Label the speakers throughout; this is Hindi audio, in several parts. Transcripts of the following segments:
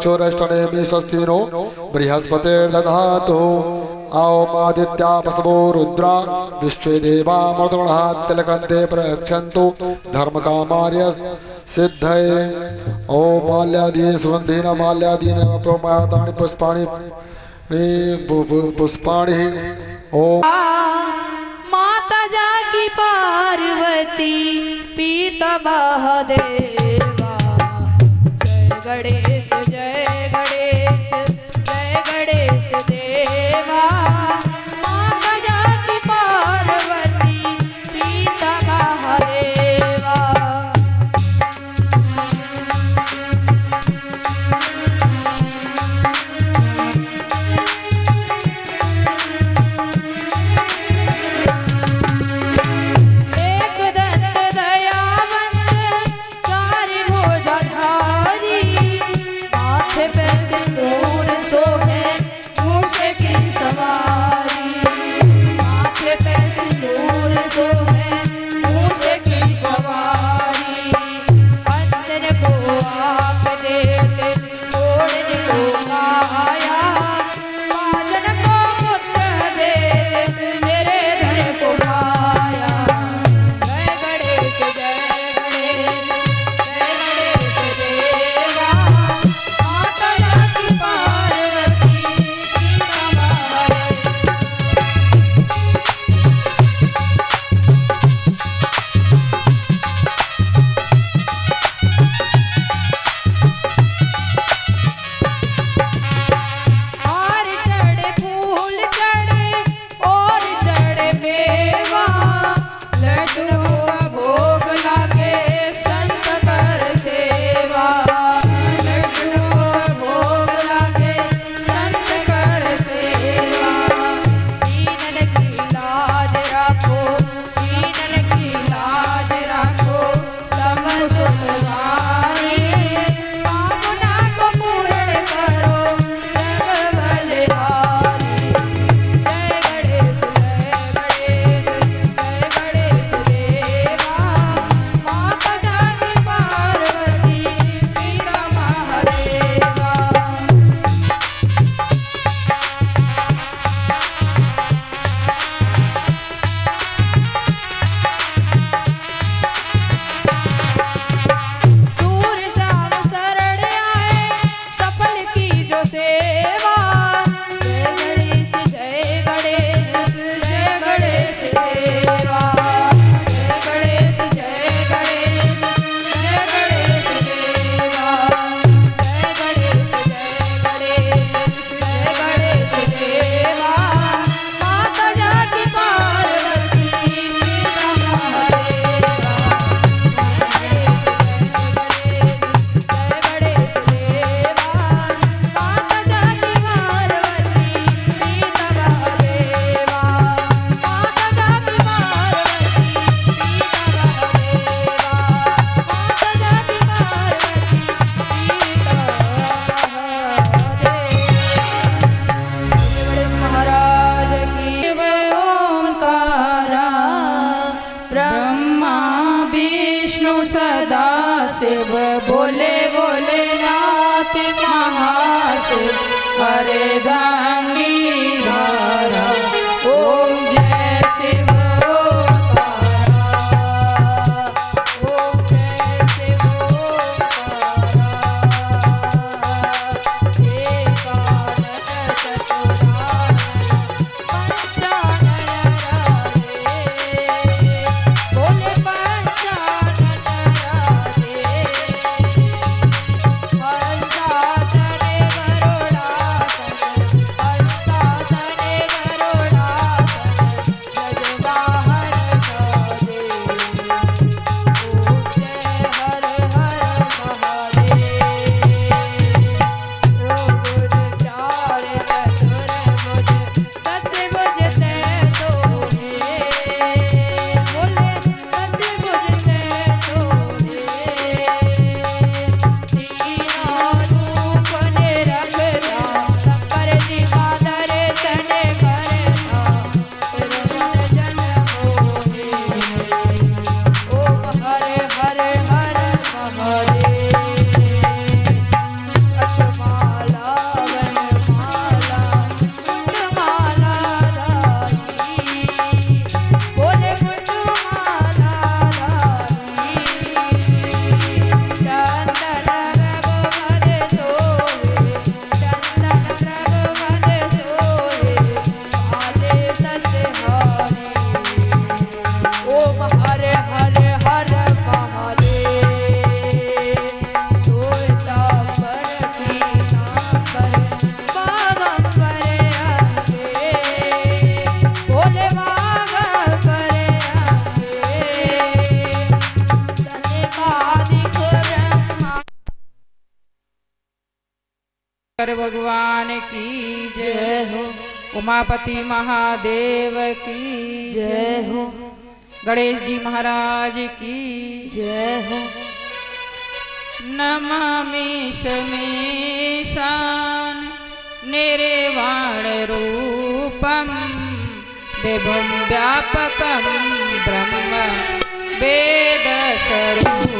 Speaker 1: चक्षुरष्टनेमि स्वस्तिनो बृहस्पतिर्दधातु ओमादित्या वसवो रुद्रा विश्वे देवा मृदुणः तिलकन्ते प्रयच्छन्तु धर्मकामार्य सिद्धये। ओम माल्यादीन सुगन्धीन माल्यादीन प्रोमातानि पुष्पाणि पुष्पाणि। ओम
Speaker 2: माता जाकी पार्वती पिता महादेवा जय गणेश जय गणेश जय गणेश देवा। माता जाकी पार्वती पिता महादेवा। शिव बोले बोले नाथ महाशिव हरे गंगी धारा ओम जय शिव शंकर भगवान की
Speaker 3: जय हो
Speaker 2: उमापति महादेव की
Speaker 3: जय हो
Speaker 2: गणेश जी महाराज की
Speaker 3: जय हो
Speaker 2: नमामि समीशान निर्वाण रूपम विभुं व्यापकं ब्रह्म वेद स्वरूपम्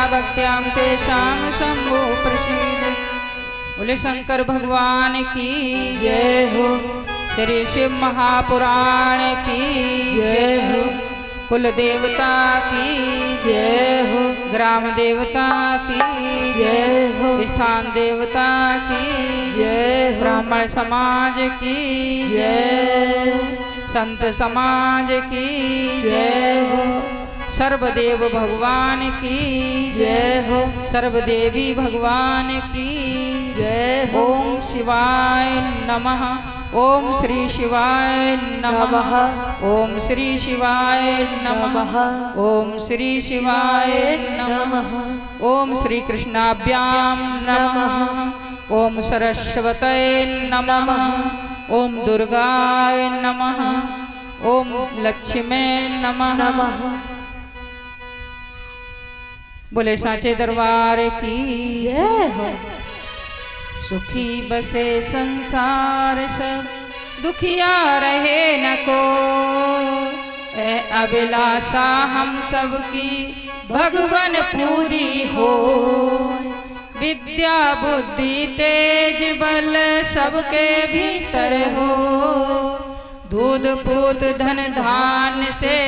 Speaker 2: भक्त्यां तेषां शंभो प्रसीद। बोले शंकर भगवान की
Speaker 3: जय हो
Speaker 2: श्री शिव महापुराण की
Speaker 3: जय हो
Speaker 2: कुल देवता की
Speaker 3: जय हो
Speaker 2: ग्राम देवता की
Speaker 3: जय हो
Speaker 2: स्थान देवता की
Speaker 3: जय हो
Speaker 2: ब्राह्मण समाज की
Speaker 3: जय हो
Speaker 2: संत समाज की
Speaker 3: जय हो
Speaker 2: सर्वदेव भगवान की
Speaker 3: जय हो
Speaker 2: सर्वदेवी भगवान की
Speaker 3: जय हो
Speaker 2: ओम शिवाय नमः। ओम श्री शिवाय नमः। ओम श्री शिवाय नमः। ओम श्री शिवाय नमः। ओम श्री कृष्णाभ्यां नमः। ओम सरस्वतये नमः। ओम दुर्गाय नमः। ओम लक्ष्मी नमः। बोले साचे दरबार की
Speaker 3: जय हो
Speaker 2: सुखी बसे संसार सब दुखिया रहे न को। ए अभिलाषा हम सबकी भगवन पूरी हो। विद्या बुद्धि तेज बल सबके भीतर हो। दूध पूत धन धान से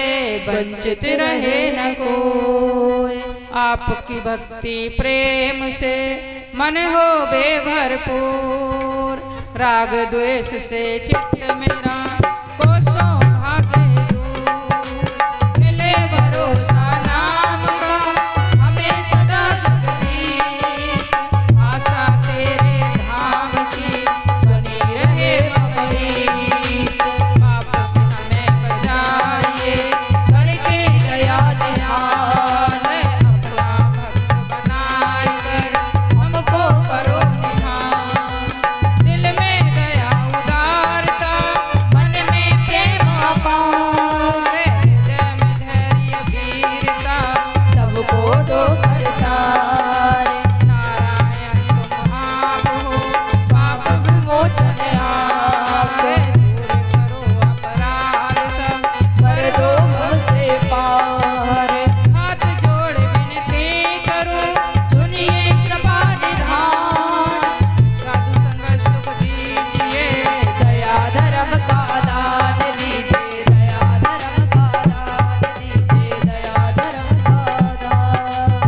Speaker 2: वंचित रहे न कोई। आपकी भक्ति प्रेम से मन हो बेभरपूर। राग द्वेष से चित्त मेरा कोसों भागे दूर। मिले भरोसा नाम का हमें सदा जगदीश। आशा तेरे धाम की बनी रहे अमीश। वापस हमें बचाइए करके दया ध्यान। अपना भक्त बनाए कर हमको करो निहाल। दिल में दया उदारता मन में प्रेम अपार। हृदय में धैर्य वीरता सबको दो करतार। नारायण तुम आप हो पाप विमोचन आप। दूर करो अपराध सब कर दो मुझसे पार। हाथ जोड़ विनती करूं सुनिए कृपा निधान। साधु संग सुख दीजिए दया धर्म का दान दीजिए। दया धर्म का दान दीजिए। दया धर्म का दान।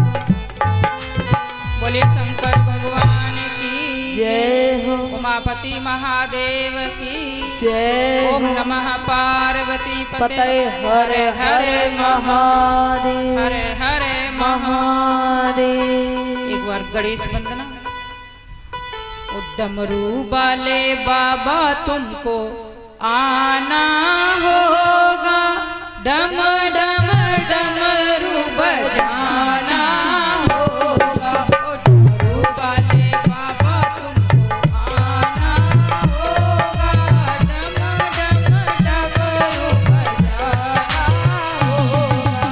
Speaker 2: बोलिए शंकर भगवान की
Speaker 3: जय हो।
Speaker 2: उमापति महादेव की
Speaker 3: जय
Speaker 2: ओम
Speaker 3: हो।
Speaker 2: नमः पार्वती
Speaker 3: पते हर हर महादेव।
Speaker 2: हर हर
Speaker 3: महादेव।
Speaker 2: एक बार गणेश वंदना। ओ डमरू वाले बाबा तुमको आना होगा। डम डम डमरू बजाना होगा। ओ डमरू वाले बाबा तुमको आना होगा। डम डम डमरू बजाना होगा।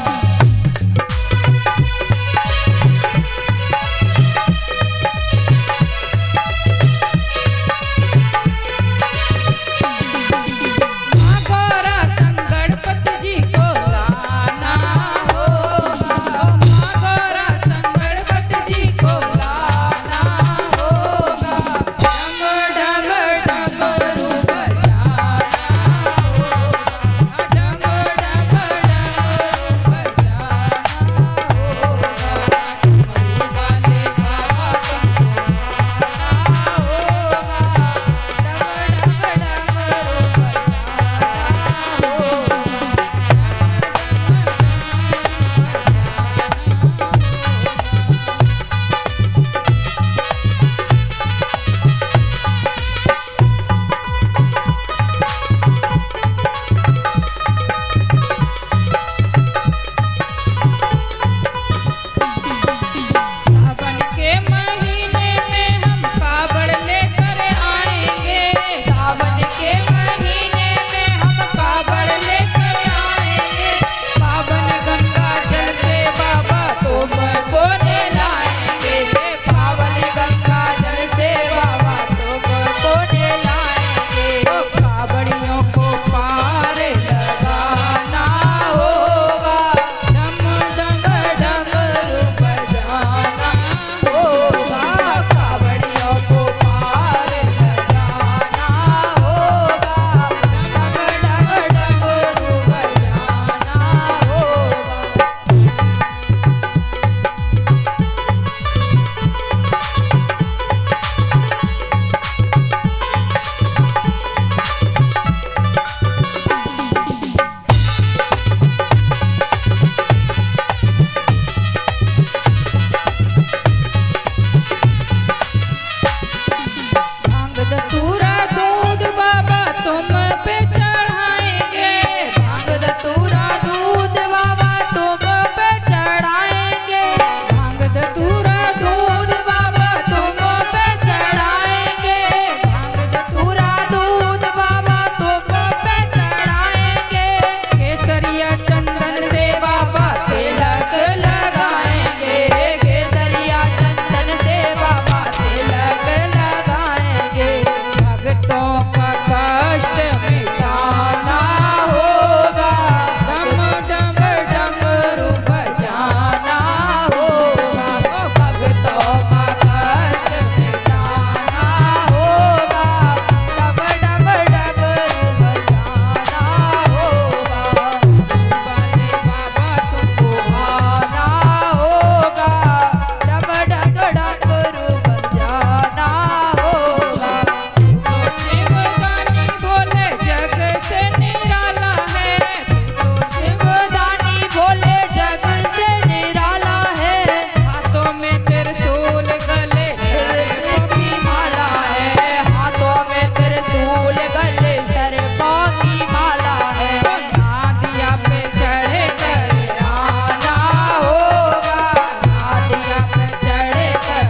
Speaker 2: से निराला है, तू तो
Speaker 3: शिवदानी भोले जग से निराला है।
Speaker 2: हाथों में त्रिशूल गले
Speaker 3: सर्पों की माला है, हाथों में त्रिशूल गले सर्पों की माला है।
Speaker 2: नादिया पे चढ़े कर
Speaker 3: आना होगा, नादिया पे चढ़े कर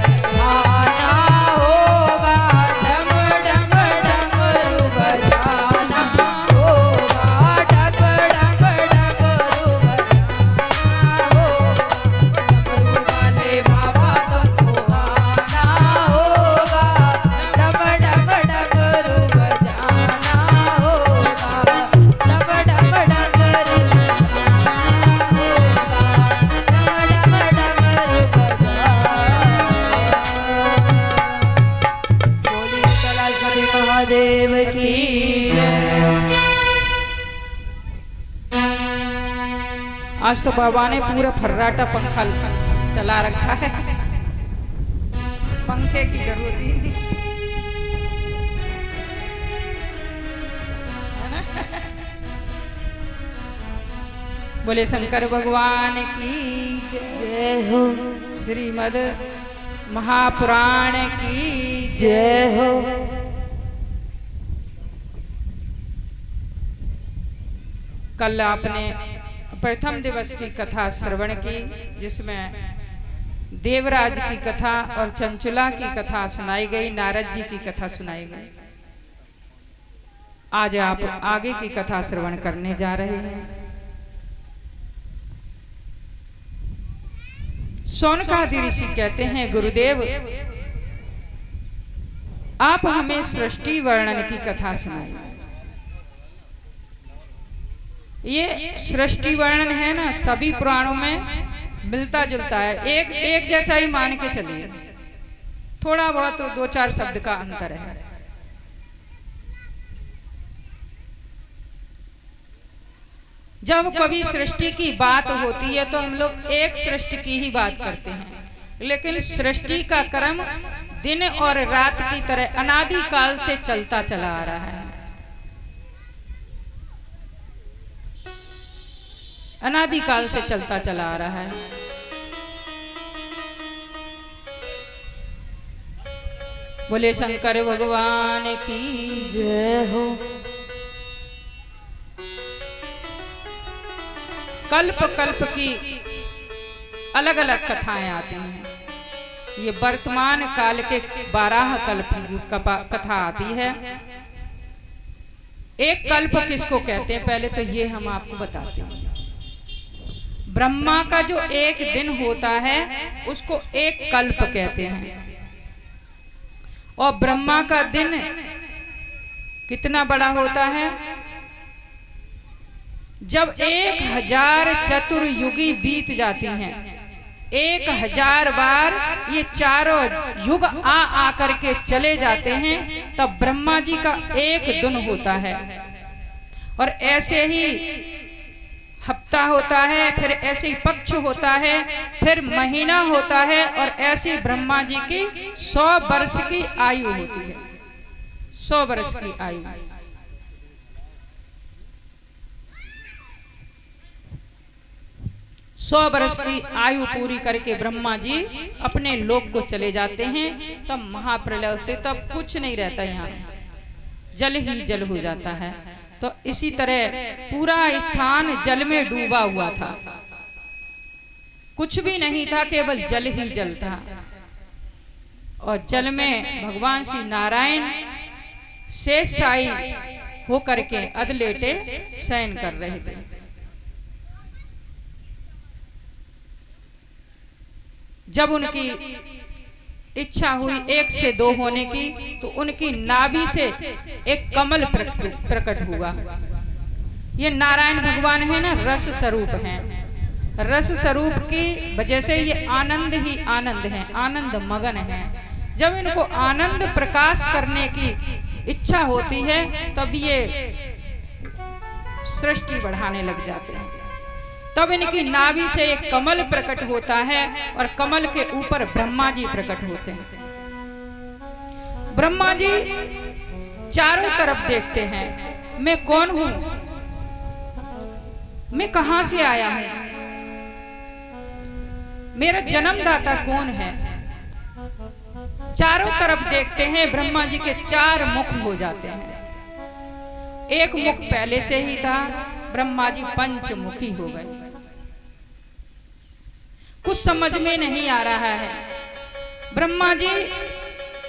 Speaker 3: आना होगा। डम डम डमरू बजाना होगा, डम डम डमरू बजाना होगा। डमरू वाले बाबा तुमको आना होगा, डम डम डमरू बजाना होगा। डम डम डमरू महादेव की जय।
Speaker 2: आज तो बाबा ने पूरा फर्राटा पंखा चला रखा है, पंखे की जरूरत ही नहीं है ना। बोले शंकर भगवान की जय।
Speaker 3: जय हो,
Speaker 2: श्रीमद् महापुराण की जय।
Speaker 3: जय हो।
Speaker 2: कल आपने प्रथम दिवस की कथा श्रवण की, जिसमें देवराज की कथा और चंचुला की कथा सुनाई गई, नारद जी की कथा सुनाई गई। आज आप आगे की कथा श्रवण करने जा रहे हैं। शौनकादि ऋषि कहते हैं, गुरुदेव आप हमें सृष्टि वर्णन की कथा सुनाइए। ये सृष्टि वर्णन है ना, सभी पुराणों में मिलता जुलता है, एक जैसा ही मान के चलिए, थोड़ा बहुत तो 2-4 शब्द का अंतर है। जब कभी सृष्टि की बात होती है तो हम लोग एक सृष्टि की ही बात करते हैं, लेकिन सृष्टि का क्रम दिन और रात की तरह अनादि काल से चलता चला आ रहा है। अनादि काल से चलता चला आ रहा है। बोले शंकर भगवान की
Speaker 3: जय हो।
Speaker 2: कल्प कल्प की अलग अलग कथाएं आती हैं। ये वर्तमान काल के 12 कल्प की कथा आती है। एक कल्प किसको कहते हैं, पहले तो ये हम आपको बताते हैं। ब्रह्मा का जो एक दिन होता है उसको एक कल्प कहते हैं। और ब्रह्मा का दिन कितना बड़ा होता है, जब 1000 चतुर्युगी बीत जाती हैं, 1000 बार ये चारों युग आ करके चले जाते हैं, तब ब्रह्मा जी का एक दिन होता है। और ऐसे ही हफ्ता होता है, फिर ऐसे ही पक्ष होता है, फिर महीना होता है, और ऐसी ब्रह्मा जी की 100 वर्ष की आयु होती है। 100 वर्ष की आयु। सौ वर्ष की आयु पूरी करके ब्रह्मा जी अपने लोक को चले जाते हैं। तब महाप्रलय होते, तब कुछ नहीं रहता, यहाँ जल ही जल हो जाता है। तो इसी तरह पूरा स्थान जल में डूबा हुआ था, कुछ भी नहीं था, केवल जल ही जल था। और जल में भगवान श्री नारायण शेषशायी होकर के अधलेटे शयन कर रहे थे। जब उनकी इच्छा हुई 1 से 2 होने की, तो उनकी नाभि से एक कमल प्रकट हुआ। ये नारायण भगवान है ना, रस स्वरूप हैं। रस स्वरूप की वजह से ये आनंद ही आनंद है, आनंद मगन है। जब इनको आनंद प्रकाश करने की इच्छा होती है, तब ये सृष्टि बढ़ाने लग जाते हैं। तब इनकी नाभि से एक कमल प्रकट होता है, और कमल के ऊपर ब्रह्मा जी प्रकट होते हैं। ब्रह्मा जी चारों तरफ देखते हैं, मैं कौन हूं, मैं कहां से आया हूं, मेरा जन्मदाता कौन है। चारों तरफ देखते हैं, ब्रह्मा जी के 4 मुख हो जाते हैं। एक मुख पहले से ही था, ब्रह्मा जी पंचमुखी हो गए। कुछ समझ में नहीं आ रहा है। ब्रह्मा जी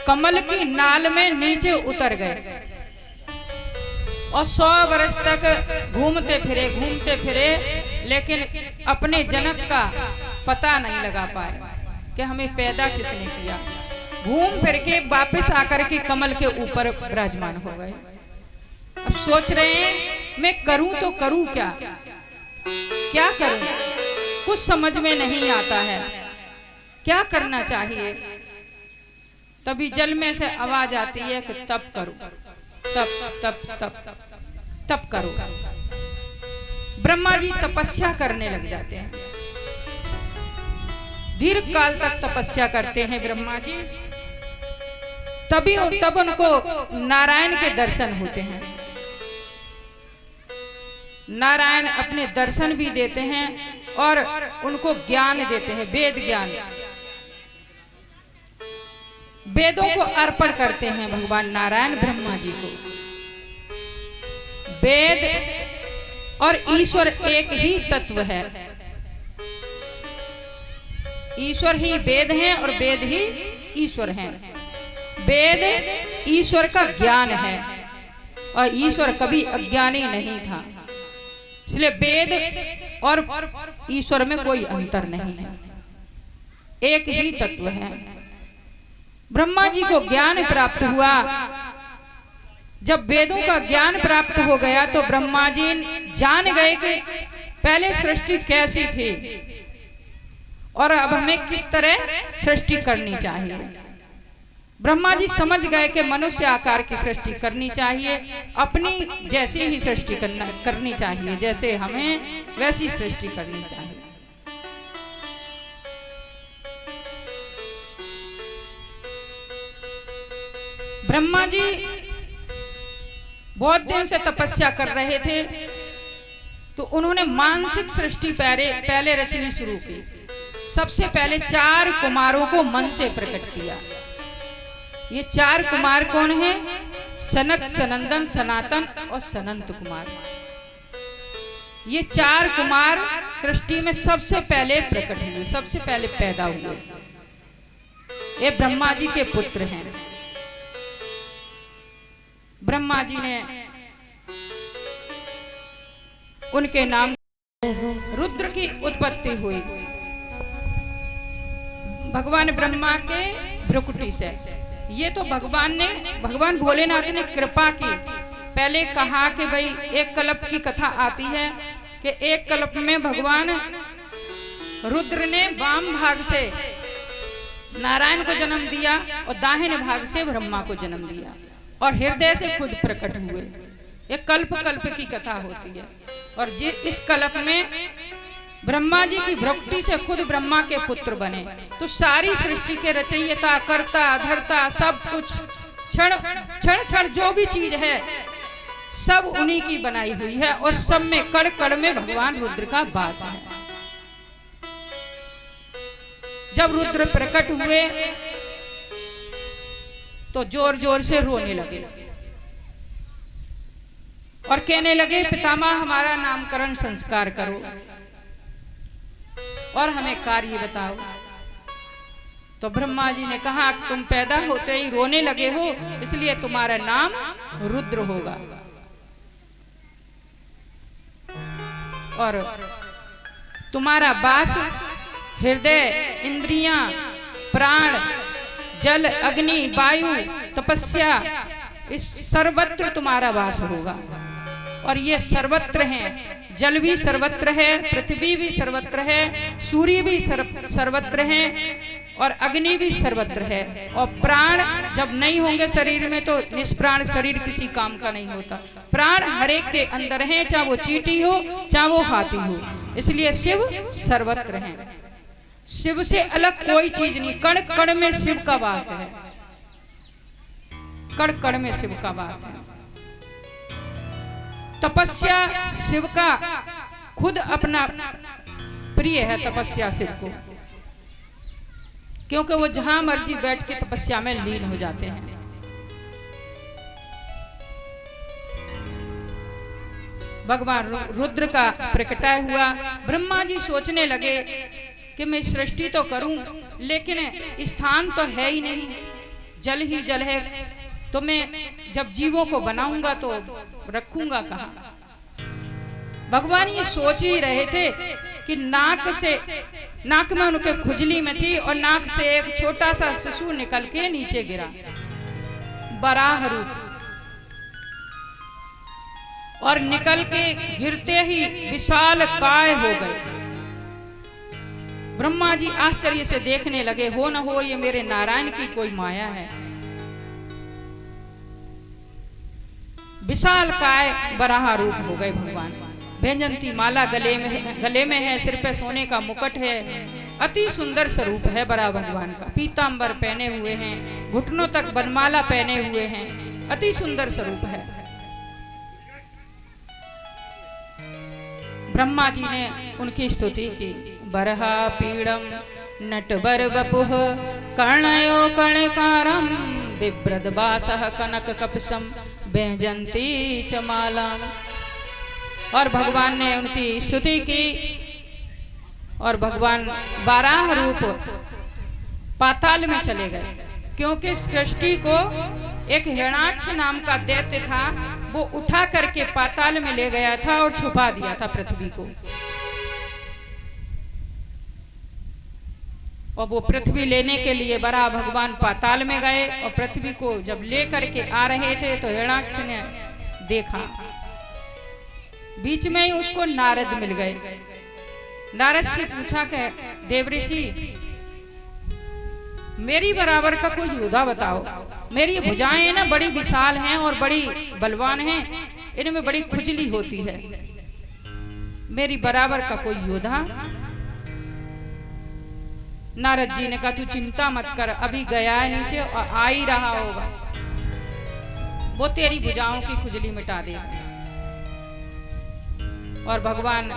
Speaker 2: कमल की नाल में नीचे उतर गए और 100 वर्ष तक घूमते फिरे, लेकिन अपने जनक का पता नहीं लगा पाए कि हमें पैदा किसने किया। घूम फिर के वापस आकर के कमल के ऊपर विराजमान हो गए। अब सोच रहे हैं मैं करूं तो करूं क्या, क्या करूं, कुछ समझ में नहीं आता है, क्या करना चाहिए। तभी जल में से आवाज आती है कि तप करो, तप तप तप तप करो। ब्रह्मा जी तपस्या करने लग जाते हैं। दीर्घ काल तक तपस्या करते हैं ब्रह्मा जी। तब उनको नारायण के दर्शन होते हैं। नारायण अपने दर्शन भी देते हैं और उनको ज्ञान देते हैं, वेद ज्ञान। वेदों को अर्पण करते हैं भगवान नारायण ब्रह्मा जी को। वेद और ईश्वर एक ही तत्व है। ईश्वर ही वेद है और वेद ही ईश्वर है। वेद ईश्वर का ज्ञान है और ईश्वर कभी अज्ञानी नहीं था। इसलिए वेद और ईश्वर में कोई अंतर नहीं है, एक ही तत्व है। ब्रह्मा जी को ज्ञान प्राप्त हुआ। जब वेदों का ज्ञान प्राप्त हो गया तो ब्रह्मा जी जान गए कि पहले सृष्टि कैसी थी और अब हमें किस तरह सृष्टि करनी चाहिए। ब्रह्मा जी समझ गए कि मनुष्य आकार की सृष्टि करनी चाहिए, अपनी जैसी ही सृष्टि करनी चाहिए, जैसे हमें वैसी सृष्टि करनी चाहिए। ब्रह्मा जी बहुत दिन से तपस्या कर रहे थे, तो उन्होंने मानसिक सृष्टि पहले रचनी शुरू की। सबसे पहले 4 कुमारों को मन से प्रकट किया। ये 4 कुमार कौन हैं? सनक, सनंदन, सनातन और सनंत कुमार। ये 4 कुमार सृष्टि में सबसे पहले प्रकट हुए, सबसे पहले पैदा हुए। ये ब्रह्मा जी के पुत्र हैं। ब्रह्मा जी ने उनके नाम रुद्र की उत्पत्ति हुई भगवान ब्रह्मा के भ्रुकुटी से। ये तो भगवान भोलेनाथ ने कृपा की। पहले कहा कि भाई एक कल्प की कथा आती है कि एक कल्प में भगवान रुद्र ने वाम भाग से नारायण को जन्म दिया और दाहिने भाग से ब्रह्मा को जन्म दिया और हृदय से खुद प्रकट हुए। ये कल्प की कथा होती है। और इस कल्प में ब्रह्मा जी की भ्रुकुटी से खुद ब्रह्मा के पुत्र बने। तो सारी सृष्टि के रचयिता, कर्ता, धर्ता, सब कुछ क्षण जो भी चीज है सब उन्हीं की बनाई हुई है और सब में कण कण में भगवान रुद्र का वास है। जब रुद्र प्रकट हुए तो जोर जोर से रोने लगे और कहने लगे, पितामह हमारा नामकरण संस्कार करो और हमें कार्य बताओ। तो ब्रह्मा जी ने कहा, तुम पैदा होते ही रोने लगे हो, इसलिए तुम्हारा नाम रुद्र होगा। और तुम्हारा वास हृदय, इंद्रियां, प्राण, जल, अग्नि, वायु, तपस्या, इस सर्वत्र तुम्हारा वास होगा। और ये सर्वत्र हैं। जल भी सर्वत्र है, पृथ्वी भी सर्वत्र है, सूर्य भी सर्वत्र है और अग्नि भी सर्वत्र है। और प्राण जब नहीं होंगे शरीर में तो निष्प्राण शरीर किसी काम का नहीं होता। प्राण हर एक के अंदर है, चाहे वो चींटी हो चाहे वो हाथी हो। इसलिए शिव सर्वत्र है। शिव से अलग कोई चीज नहीं। कण कण में शिव का वास है। कण कण में शिव का वास है। तपस्या शिव का खुद अपना प्रिय है, तपस्या शिव को, क्योंकि वो जहां मर्जी बैठ के तपस्या में लीन हो जाते हैं। भगवान रुद्र का प्रकटाय हुआ। ब्रह्मा जी सोचने लगे कि मैं सृष्टि तो करूं, लेकिन स्थान तो है ही नहीं, जल ही जल है, तो मैं जब जीवों को बनाऊंगा तो रखूंगा कहां। भगवान ये सोच ही रहे थे कि नाक में उनके खुजली मची और नाक से एक छोटा सा शिशु निकल के नीचे गिरा, बराह रूप, और निकल के गिरते ही विशाल काय हो गए। ब्रह्मा जी आश्चर्य से देखने लगे, हो न हो ये मेरे नारायण की कोई माया है। विशाल काय बराह रूप हो गए भगवान। वैजयंती माला गले में है, सिर पे सोने का मुकुट है, अति सुंदर स्वरूप है बड़ा भगवान का। पीतांबर पहने हुए हैं, घुटनों तक बनमाला पहने हुए हैं, अति सुंदर स्वरूप है। ब्रह्मा जी ने उनकी स्तुति की। बरहा पीड़म नटवर वपुः कर्णयो कर्णकारम बिभ्रदवासः कनक कपसम वैजयंती च मालाम। और भगवान ने उनकी स्तुति की और भगवान बारह रूप पाताल में चले गए, क्योंकि सृष्टि को एक हिरणाक्ष नाम का दैत्य था, वो उठा करके पाताल में ले गया था और छुपा दिया था पृथ्वी को। और वो पृथ्वी लेने के लिए बड़ा भगवान पाताल में गए, और पृथ्वी को जब ले करके आ रहे थे तो हिरणाक्ष ने देखा। बीच में ही उसको नारद मिल गए। नारद से पूछा कि देवऋषि, मेरी बराबर का कोई योद्धा बताओ। मेरी भुजाएं ना बड़ी विशाल हैं और बड़ी बलवान हैं, इनमें बड़ी खुजली होती है, मेरी बराबर का कोई योद्धा। नारद जी ने कहा तू चिंता मत कर, अभी गया है नीचे और आ ही रहा होगा, वो तेरी भुजाओं की खुजली मिटा देगा। और भगवान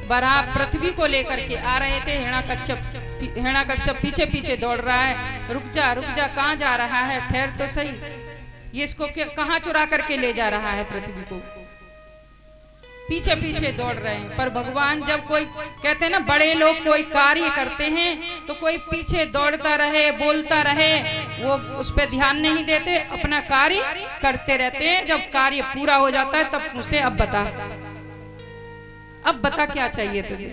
Speaker 2: बराह पृथ्वी को लेकर के आ रहे थे। हिरण्याकश्यप पीछे पीछे दौड़ रहा है, रुक जा कहाँ जा रहा है, ठहर तो सही, ये इसको कहाँ चुरा करके ले जा रहा है पृथ्वी को। पीछे पीछे दौड़ रहे हैं। पर भगवान जब कोई कहते हैं ना, बड़े लोग कोई कार्य करते हैं तो कोई पीछे दौड़ता रहे, बोलता रहे, वो उस पर ध्यान नहीं देते, अपना कार्य करते रहते हैं। जब कार्य पूरा हो जाता है तब पूछते अब बता क्या चाहिए तुझे।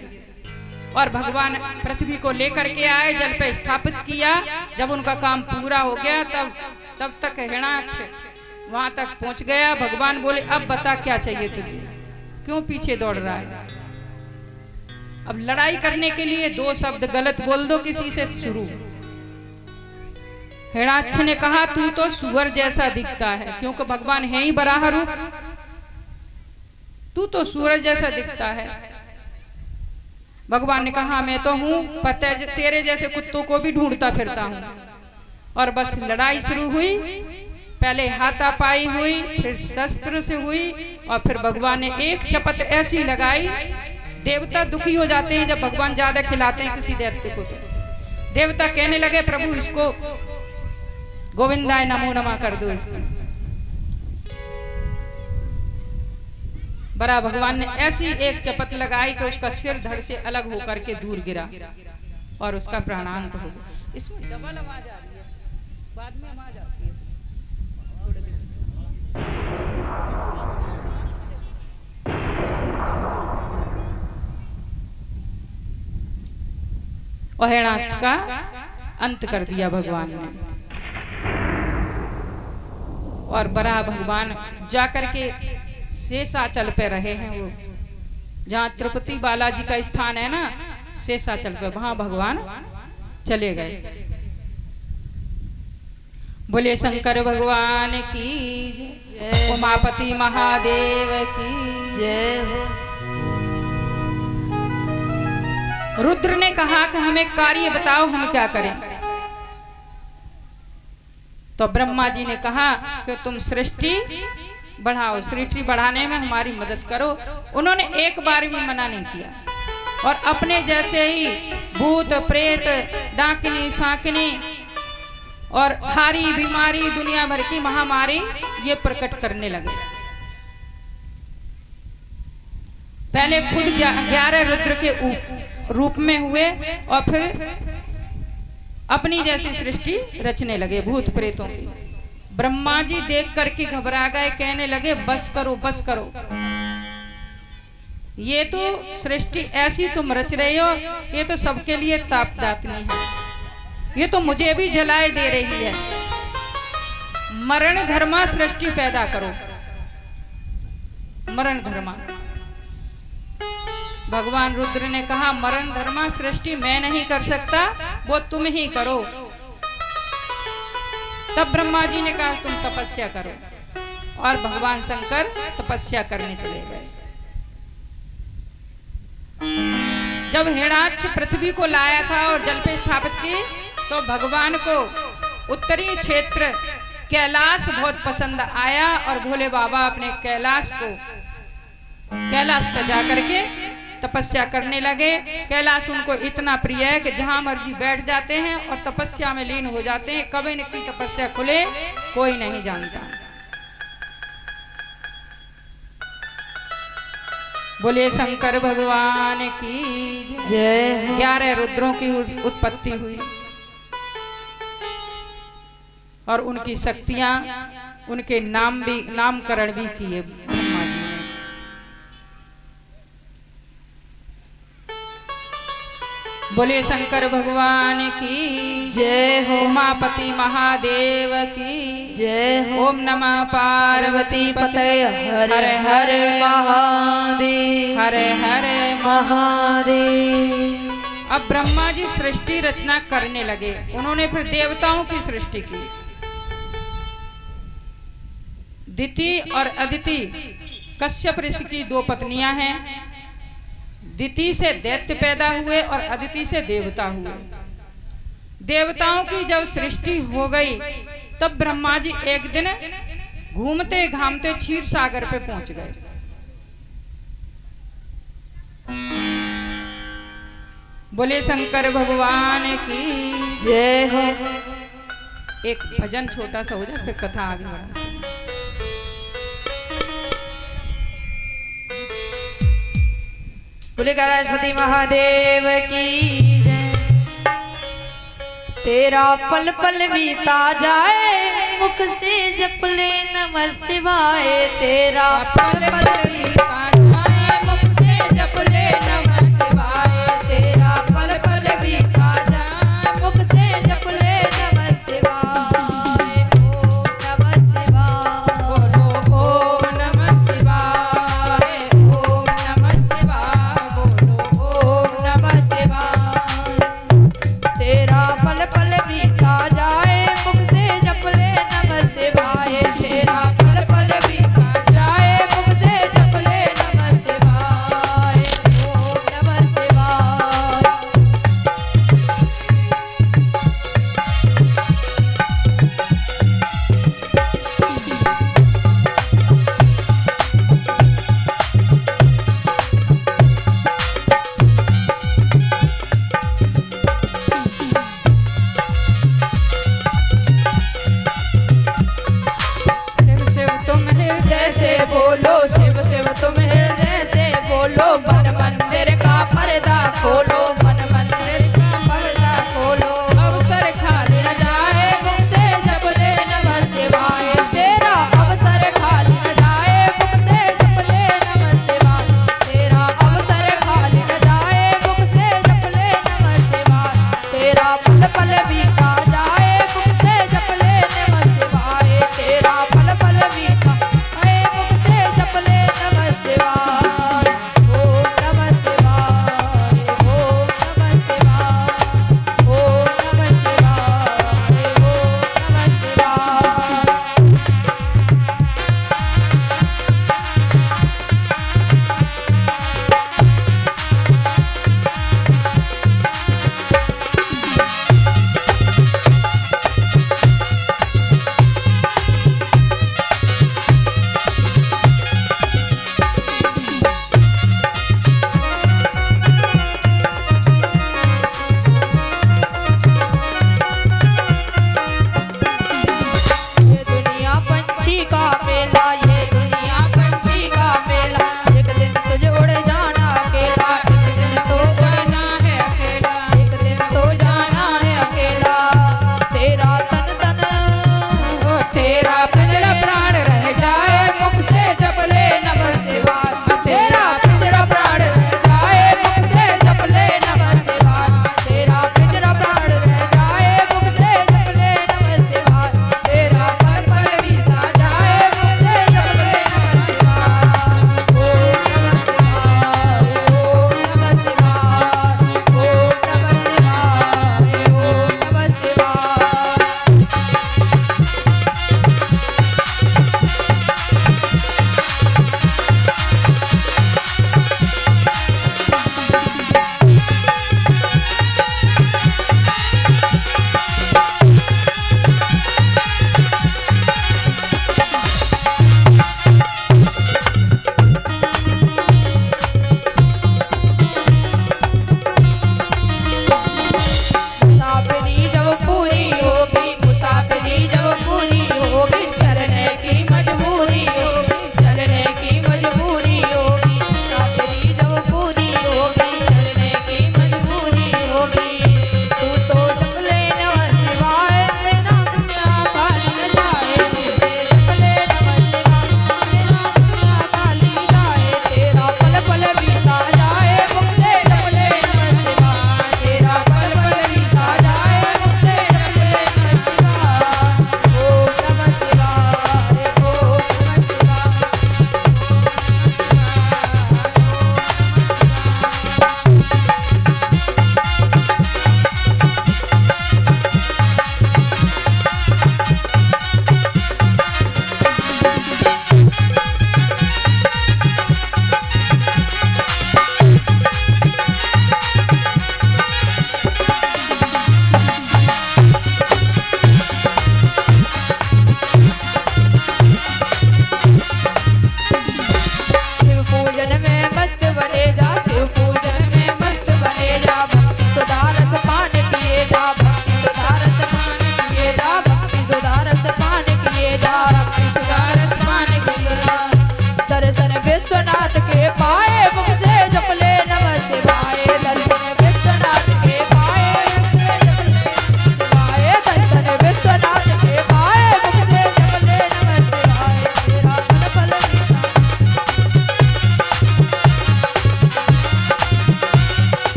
Speaker 2: और भगवान पृथ्वी को लेकर के आए, जल पे स्थापित किया। जब उनका काम पूरा हो गया तब तक हिरण्याक्ष वहां तक पहुंच गया। भगवान बोले अब बता क्या चाहिए तुझे, क्यों पीछे दौड़ रहा है। अब लड़ाई करने के लिए दो शब्द गलत बोल दो किसी से शुरू। हिरण्याक्ष ने कहा तू तो सुअर जैसा दिखता है, क्योंकि भगवान है ही बराह रूप, तू तो सूरज जैसा दिखता है। भगवान ने कहा मैं तो हूं, पर तेरे जैसे कुत्तों को भी ढूंढता फिरता हूं। और बस लड़ाई शुरू हुई, पहले हाथापाई हुई, फिर शस्त्र से हुई, और फिर भगवान ने एक चपत ऐसी लगाई। देवता दुखी हो जाते हैं जब भगवान ज्यादा खिलाते हैं किसी दैत्य को, तो देवता कहने लगे प्रभु इसको गोविंदाय नमो नमः कर दो इसको। बड़ा भगवान ने ऐसी एक चपत लगाई कि उसका सिर धड़ से अलग होकर के दूर गिरा और उसका प्राणांत हो गया। इसमें डबल आवाज आ रही है, बाद में आवाज आती है। और हिरण्याक्ष का अंत कर दिया भगवान ने। और बड़ा भगवान जाकर के शेषाचल पे रहे हैं, वो जहाँ तिरुपति बालाजी का स्थान है ना, शेषाचल पे, वहां भगवान चले गए। बोले शंकर भगवान की जय, उमापति महादेव की
Speaker 3: जय हो।
Speaker 2: रुद्र ने कहा कि हमें कार्य बताओ, हम क्या करें। तो ब्रह्मा जी ने कहा कि तुम सृष्टि बढ़ाओ, सृष्टि बढ़ाने में हमारी मदद करो। उन्होंने एक बार भी मना नहीं किया। और अपने जैसे ही भूत प्रेत, डाकिनी साकिनी और भारी बीमारी, दुनिया भर की महामारी ये प्रकट करने लगे। पहले खुद 11 रुद्र के रूप में हुए और फिर अपनी जैसी सृष्टि रचने लगे भूत प्रेतों की। ब्रह्मा जी देख करके घबरा गए, कहने लगे बस करो बस करो, ये तो सृष्टि ऐसी तुम रच रहे हो, ये तो सबके लिए तापदातनी है, ये तो मुझे भी जलाए दे रही है। मरण धर्मा सृष्टि पैदा करो, मरण धर्मा। भगवान रुद्र ने कहा मरण धर्मा सृष्टि मैं नहीं कर सकता, वो तुम ही करो। तब ब्रह्मा जी ने कहा तुम तपस्या करो, और भगवान शंकर तपस्या करने चले गए। जब हिरण्याक्ष पृथ्वी को लाया था और जल पे स्थापित की, तो भगवान को उत्तरी क्षेत्र कैलाश बहुत पसंद आया और भोले बाबा अपने कैलाश पर जाकर के तपस्या करने लगे। कैलाश उनको इतना प्रिय है कि जहां मर्जी बैठ जाते हैं और तपस्या में लीन हो जाते हैं। कब इनकी तपस्या खुले कोई नहीं जानता। बोले शंकर भगवान की जय। 11 रुद्रों की उत्पत्ति हुई और उनकी शक्तियां, उनके नामकरण भी किए ब्रह्मा जी ने। बोले शंकर भगवान की
Speaker 3: जय हो।
Speaker 2: उमापति महादेव की
Speaker 3: जय हो।
Speaker 2: ओम नमः पार्वती
Speaker 3: पते हर हर महादेव,
Speaker 2: हर हर।
Speaker 3: महादेव।
Speaker 2: अब ब्रह्मा जी सृष्टि रचना करने लगे। उन्होंने फिर देवताओं की सृष्टि की। दिति और अदिति कश्यप ऋषि की 2 पत्नियां हैं। दिति से दैत्य पैदा हुए और अदिति से देवता हुए। देवताओं की जब सृष्टि हो गई, तब ब्रह्मा जी एक दिन घूमते घामते क्षीर सागर पे पहुंच गए। बोले शंकर भगवान की
Speaker 3: जय हो।
Speaker 2: एक भजन छोटा सा हो जाए, फिर कथा आगे बढ़ा।
Speaker 3: बोले कैलाशपति महादेव की जय। तेरा पल पल बीता जाए, मुख से जप ले नमः शिवाय। तेरा पल पल बीता